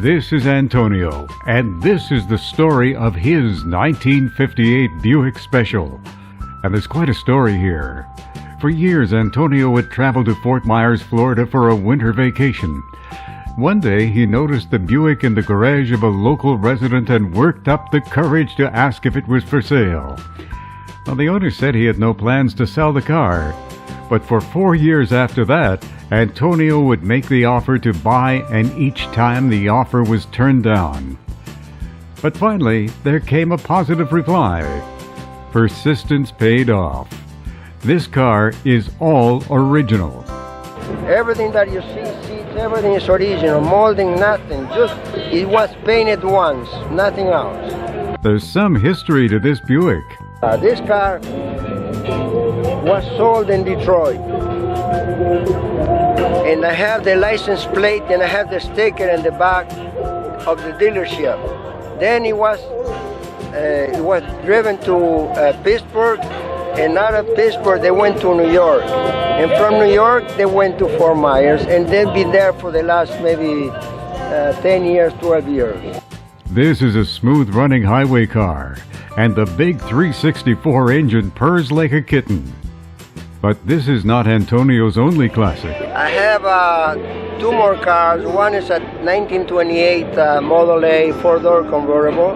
This is Antonio, and this is the story of his 1958 Buick Special. And there's quite a story here. For years, Antonio would travel to Fort Myers, Florida for a winter vacation. One day, he noticed the Buick in the garage of a local resident and worked up the courage to ask if it was for sale. Well, the owner said he had no plans to sell the car. But for 4 years after that, Antonio would make the offer to buy, and each time the offer was turned down. But finally, there came a positive reply. Persistence paid off. This car is all original. Everything that you see, seats, everything is original, molding, nothing. Just, it was painted once, nothing else. There's some history to this Buick. This car was sold in Detroit. And I have the license plate and I have the sticker in the back of the dealership. Then it was driven to Pittsburgh, and out of Pittsburgh they went to New York. And from New York they went to Fort Myers, and they've been there for the last maybe 10 years, 12 years. This is a smooth running highway car, and the big 364 engine purrs like a kitten. But this is not Antonio's only classic. I have 2 more cars. One is a 1928 Model A 4-door convertible.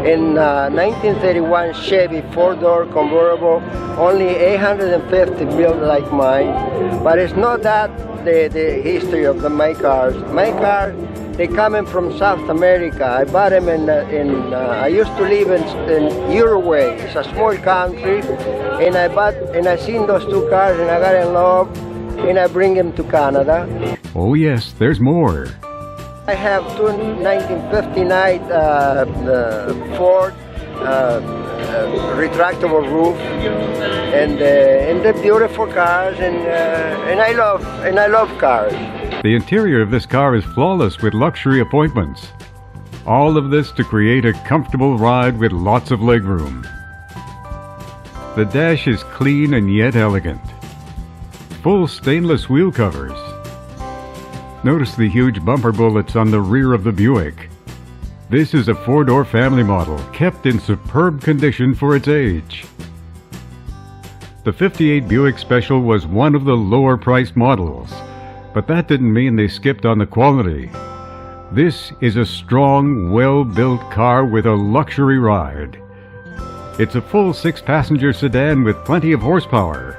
In 1931 Chevy 4-door convertible, only 850 built like mine. But it's not that the history of my cars. My cars, they coming from South America. I bought them I used to live in Uruguay. It's a small country, and I seen those 2 cars and I got in love, and I bring them to Canada. Oh yes, there's more. I have 2 1959 Ford retractable roof, and they're beautiful cars, and I love cars. The interior of this car is flawless with luxury appointments. All of this to create a comfortable ride with lots of legroom. The dash is clean and yet elegant. Full stainless wheel covers. Notice the huge bumper bullets on the rear of the Buick. This is a 4-door family model, kept in superb condition for its age. The 58 Buick Special was one of the lower priced models, but that didn't mean they skipped on the quality. This is a strong, well-built car with a luxury ride. It's a full 6-passenger sedan with plenty of horsepower.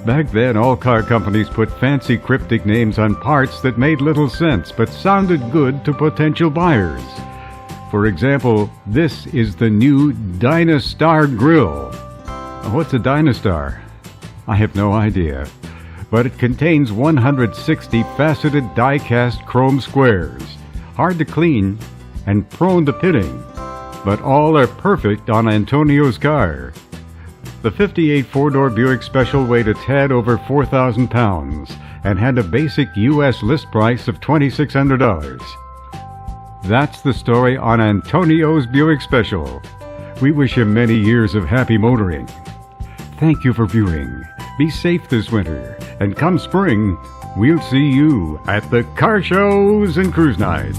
Back then, all car companies put fancy cryptic names on parts that made little sense but sounded good to potential buyers. For example, this is the new Dynastar grill. What's a Dynastar? I have no idea, but it contains 160 faceted die-cast chrome squares, hard to clean and prone to pitting, but all are perfect on Antonio's car. The 58 4-door Buick Special weighed a tad over 4,000 pounds and had a basic U.S. list price of $2,600. That's the story on Antonio's Buick Special. We wish him many years of happy motoring. Thank you for viewing. Be safe this winter, and come spring, we'll see you at the car shows and cruise nights.